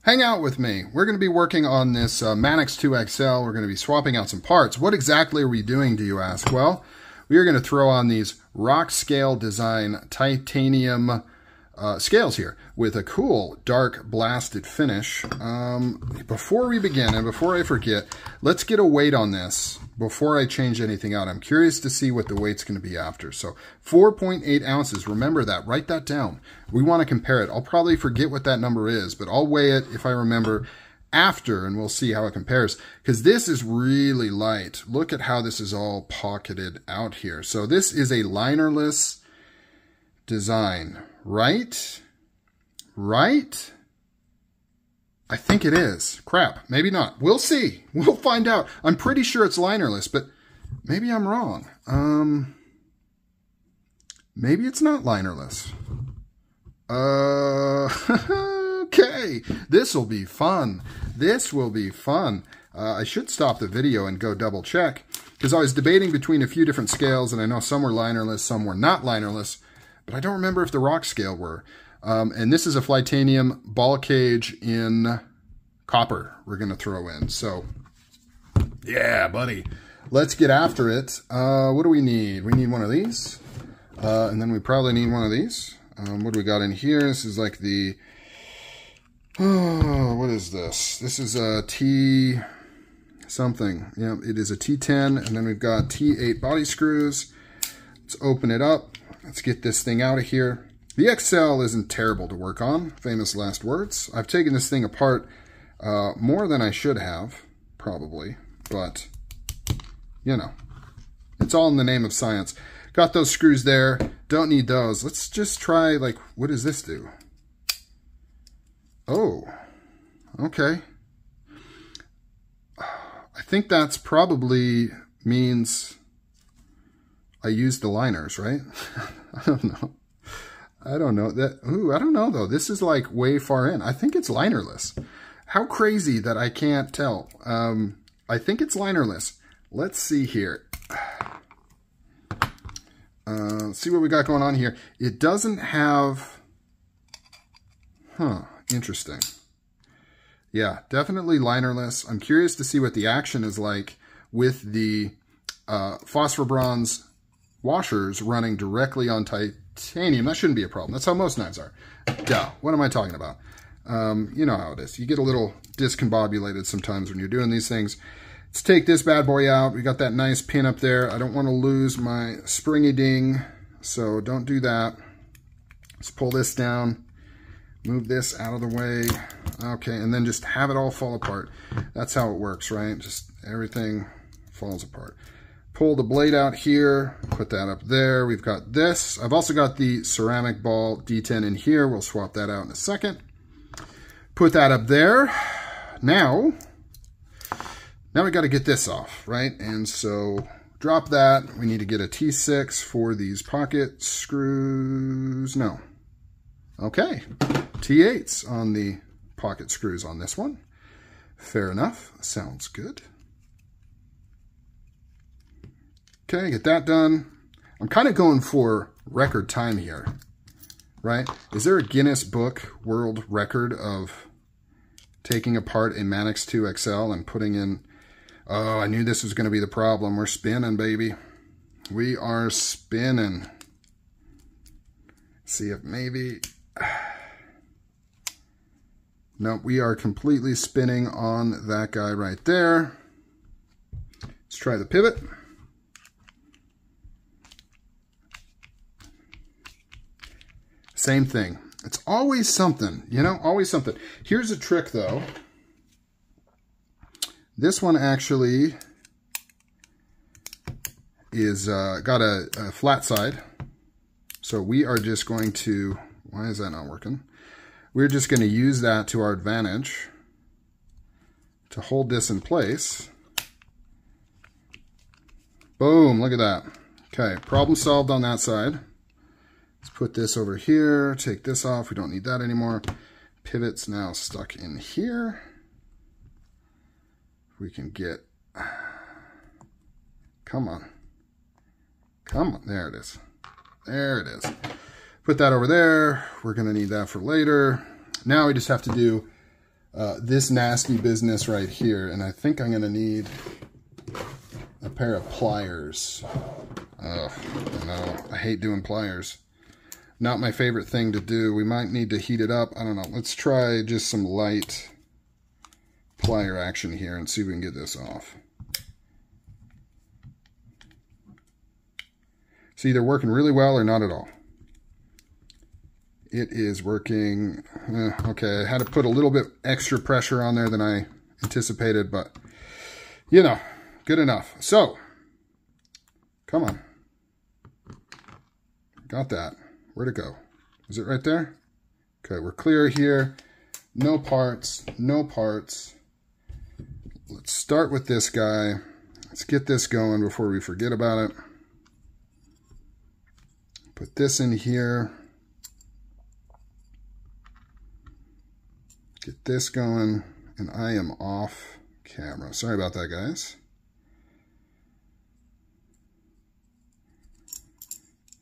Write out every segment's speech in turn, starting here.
Hang out with me. We're going to be working on this Manix 2 XL. We're going to be swapping out some parts. What exactly are we doing, do you ask? Well, we are going to throw on these Rockscale design titanium scales here with a cool dark blasted finish. Before we begin and before I forget, let's get a weight on this before I change anything out. I'm curious to see what the weight's going to be after. So 4.8 ounces. Remember that. Write that down. We want to compare it. I'll probably forget what that number is, but I'll weigh it if I remember after, and we'll see how it compares, because this is really light. Look at how this is all pocketed out here. So this is a linerless design, right? Right? I think it is. Crap, maybe not. We'll see. We'll find out. I'm pretty sure it's linerless, but maybe I'm wrong. Maybe it's not linerless. Okay, this will be fun. This will be fun. I should stop the video and go double check, because I was debating between a few different scales, and I know some were linerless, some were not linerless, but I don't remember if the Rockscale were. And this is a Fkytanium ball cage in copper we're going to throw in. So, yeah, buddy. Let's get after it. What do we need? We need one of these. And then we probably need one of these. What do we got in here? This is like the... Oh, what is this? This is a T something. Yeah, it is a T10. And then we've got T8 body screws. Let's open it up. Let's get this thing out of here. The XL isn't terrible to work on. Famous last words. I've taken this thing apart more than I should have, probably. But, you know, it's all in the name of science. Got those screws there. Don't need those. Let's just try, like, what does this do? Oh, okay. I think that's probably means I used the liners, right? I don't know. I don't know that. Ooh, I don't know though. This is like way far in. I think it's linerless. How crazy that I can't tell. I think it's linerless. Let's see here. Let's see what we got going on here. It doesn't have. Huh. Interesting. Yeah, definitely linerless. I'm curious to see what the action is like with the phosphor bronze washers running directly on titanium. That shouldn't be a problem. That's how most knives are. Duh. What am I talking about? You know how it is. You get a little discombobulated sometimes when you're doing these things. Let's take this bad boy out. We got that nice pin up there. I don't want to lose my springy ding, so don't do that. Let's pull this down. Move this out of the way. Okay, and then just have it all fall apart. That's how it works, right? Just everything falls apart. Pull the blade out here, put that up there. We've got this. I've also got the ceramic ball D10 in here. We'll swap that out in a second. Put that up there. Now we got to get this off, right? And so drop that. We need to get a T6 for these pocket screws. No. Okay. T8s on the pocket screws on this one. Fair enough. Sounds good. Okay, get that done. I'm kind of going for record time here, right? Is there a Guinness Book World Record of taking apart a Manix 2 XL and putting in... Oh, I knew this was going to be the problem. We're spinning, baby. We are spinning. See if maybe... No, we are completely spinning on that guy right there. Let's try the pivot. Same thing. It's always something, you know, always something. Here's a trick though. This one actually is got a flat side. So we are just going to, why is that not working? We're just going to use that to our advantage to hold this in place. Boom, look at that. Okay, problem solved on that side. Let's put this over here, take this off. We don't need that anymore. Pivot's now stuck in here. We can get, come on. Come on, there it is. There it is. Put that over there. We're gonna need that for later. Now we just have to do this nasty business right here. And I think I'm going to need a pair of pliers. Ugh, no, I hate doing pliers. Not my favorite thing to do. We might need to heat it up. I don't know. Let's try just some light plier action here and see if we can get this off. It's either working really well or not at all. It is working. Okay, I had to put a little bit extra pressure on there than I anticipated, but you know, good enough. So, come on. Got that. Where'd it go? Is it right there? Okay, we're clear here. No parts, no parts. Let's start with this guy. Let's get this going before we forget about it. Put this in here. Get this going, and I am off camera. Sorry about that, guys.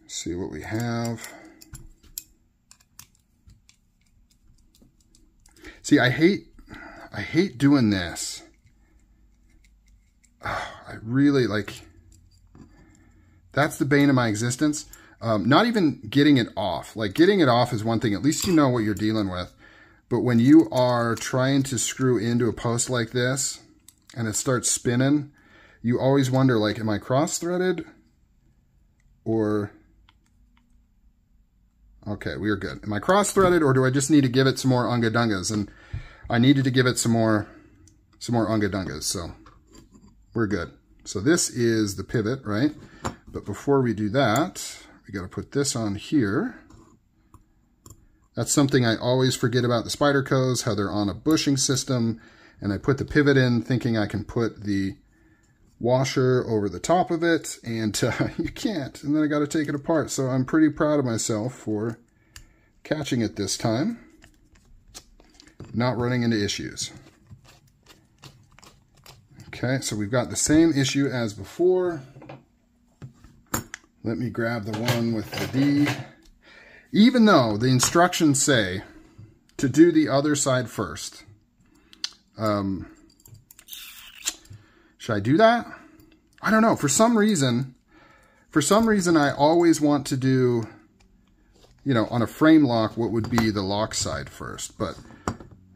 Let's see what we have. See, I hate doing this. Oh, I really that's the bane of my existence. Not even getting it off. Like, getting it off is one thing. At least you know what you're dealing with. But when you are trying to screw into a post like this and it starts spinning, you always wonder, like, am I cross-threaded? Or, okay, we are good. Am I cross-threaded, or do I just need to give it some more unga-dungas? And I needed to give it some more unga-dungas, so we're good. So this is the pivot, right? But before we do that, we got to put this on here. That's something I always forget about the Spydercos, how they're on a bushing system, and I put the pivot in thinking I can put the washer over the top of it, and you can't, and then I got to take it apart. So I'm pretty proud of myself for catching it this time, not running into issues. Okay, so we've got the same issue as before. Let me grab the one with the D. Even though the instructions say to do the other side first. Should I do that? I don't know. For some reason I always want to do, you know, on a frame lock, what would be the lock side first. But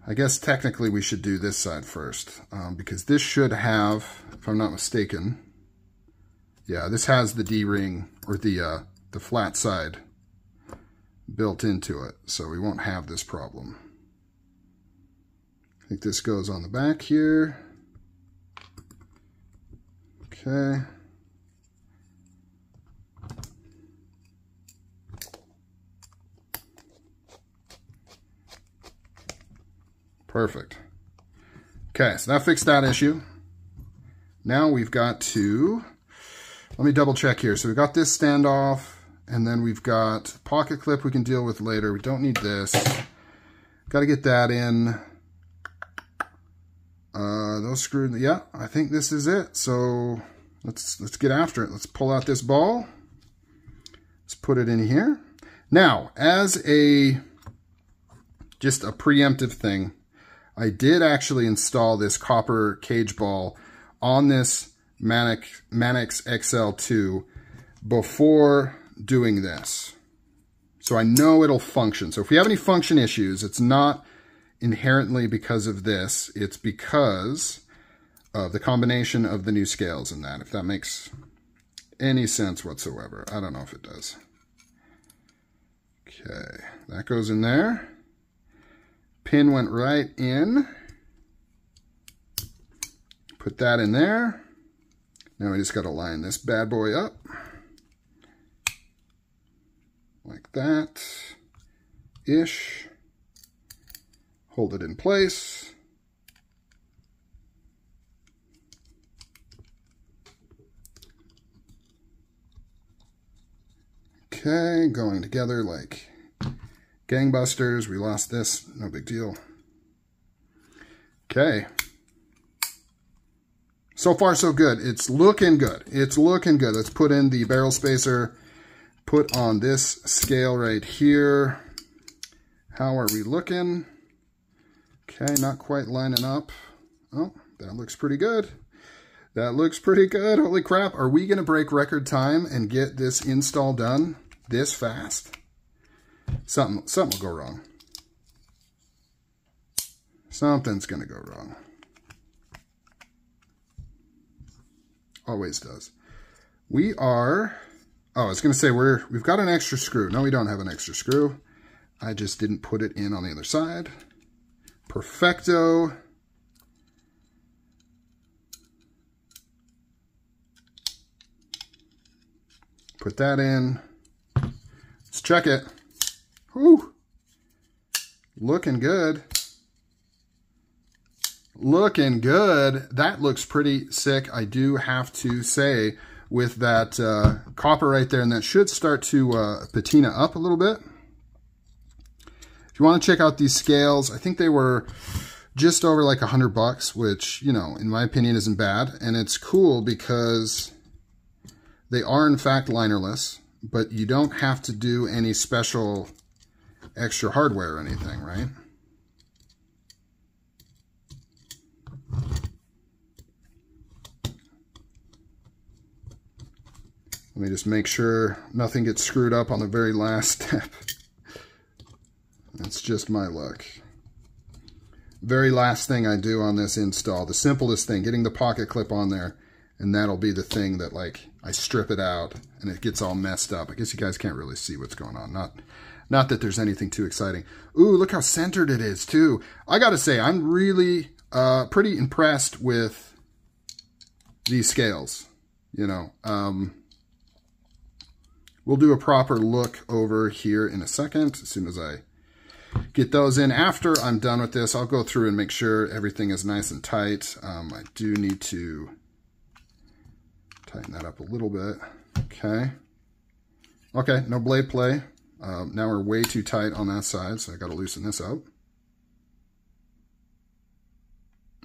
I guess technically we should do this side first, because this should have, if I'm not mistaken, yeah, this has the D-ring, or the flat side built into it, so we won't have this problem. I think this goes on the back here. Okay. Perfect. Okay, so that fixed that issue. Now we've got to, let me double check here. So we've got this standoff, and then we've got pocket clip we can deal with later. We don't need this. Got to get that in. Those screws, yeah, I think this is it. So let's get after it. Let's pull out this ball. Let's put it in here. Now, as just a preemptive thing, I did actually install this copper cage ball on this Manix XL2 before doing this. So I know it'll function. So if we have any function issues, it's not inherently because of this. It's because of the combination of the new scales and that, if that makes any sense whatsoever. I don't know if it does. Okay, that goes in there. Pin went right in. Put that in there. Now we just got to line this bad boy up. Like that-ish. Hold it in place. Okay, going together like gangbusters. We lost this, no big deal. Okay. So far, so good. It's looking good. It's looking good. Let's put in the barrel spacer. Put on this scale right here. How are we looking? Okay, not quite lining up. Oh, that looks pretty good. That looks pretty good. Holy crap. Are we going to break record time and get this install done this fast? Something will go wrong. Something's going to go wrong. Always does. We are... Oh, I was going to say we've got an extra screw. No, we don't have an extra screw. I just didn't put it in on the other side. Perfecto. Put that in. Let's check it. Whew. Looking good. Looking good. That looks pretty sick, I do have to say, with that copper right there. And that should start to patina up a little bit. If you want to check out these scales, I think they were just over like $100, which, you know, in my opinion isn't bad. And it's cool because they are in fact linerless, but you don't have to do any special extra hardware or anything, right? Let me just make sure nothing gets screwed up on the very last step. That's just my luck. Very last thing I do on this install, the simplest thing, getting the pocket clip on there, and that'll be the thing that, like, I strip it out and it gets all messed up. I guess you guys can't really see what's going on. Not that there's anything too exciting. Ooh, look how centered it is too. I gotta say, I'm really pretty impressed with these scales. You know, we'll do a proper look over here in a second. As soon as I get those in, after I'm done with this, I'll go through and make sure everything is nice and tight. I do need to tighten that up a little bit. Okay. Okay, no blade play. Now we're way too tight on that side, so I got to loosen this up.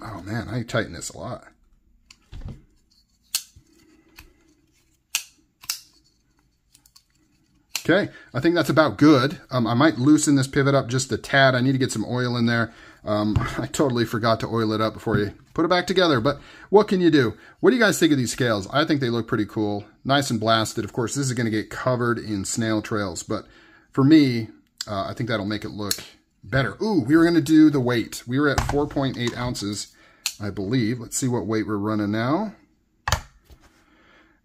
Oh man, I tighten this a lot. Okay, I think that's about good. I might loosen this pivot up just a tad. I need to get some oil in there. I totally forgot to oil it up before you put it back together, but what can you do? What do you guys think of these scales? I think they look pretty cool. Nice and blasted. Of course, this is going to get covered in snail trails, but for me, I think that'll make it look better. Ooh, we were going to do the weight. We were at 4.8 ounces, I believe. Let's see what weight we're running now.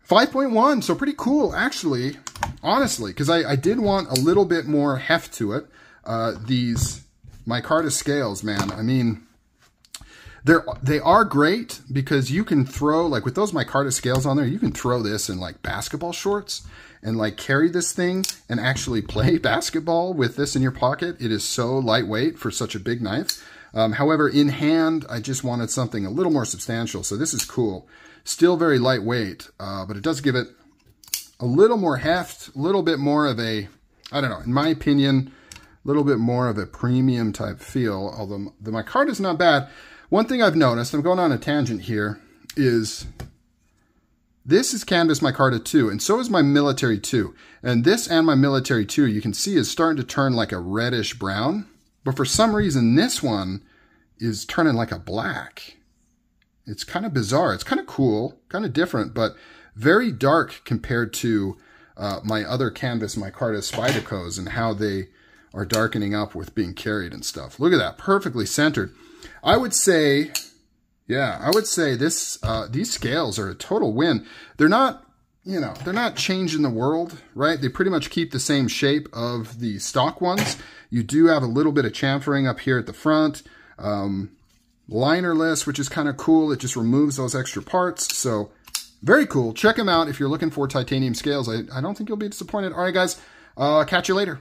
5.1, so pretty cool, actually, honestly, because I did want a little bit more heft to it. These micarta scales, man, I mean, they are great because you can throw, like with those micarta scales on there, you can throw this in like basketball shorts and like carry this thing and actually play basketball with this in your pocket. It is so lightweight for such a big knife. However, in hand, I just wanted something a little more substantial, so this is cool. Still very lightweight, but it does give it a little more heft, a little bit more of a, I don't know, in my opinion, a little bit more of a premium type feel, although the micarta is not bad. One thing I've noticed, I'm going on a tangent here, is this is canvas micarta 2, and so is my military 2. And this and my military 2, you can see, is starting to turn like a reddish brown, but for some reason this one is turning like a black. It's kind of bizarre. It's kind of cool, kind of different, but very dark compared to my other canvas micarta Spydercos and how they are darkening up with being carried and stuff. Look at that, perfectly centered. I would say, yeah, I would say this these scales are a total win. They're not, you know, they're not changing the world, right? They pretty much keep the same shape of the stock ones. You do have a little bit of chamfering up here at the front. Linerless, which is kind of cool. It just removes those extra parts. So very cool. Check them out if you're looking for titanium scales. I don't think you'll be disappointed. All right, guys, catch you later.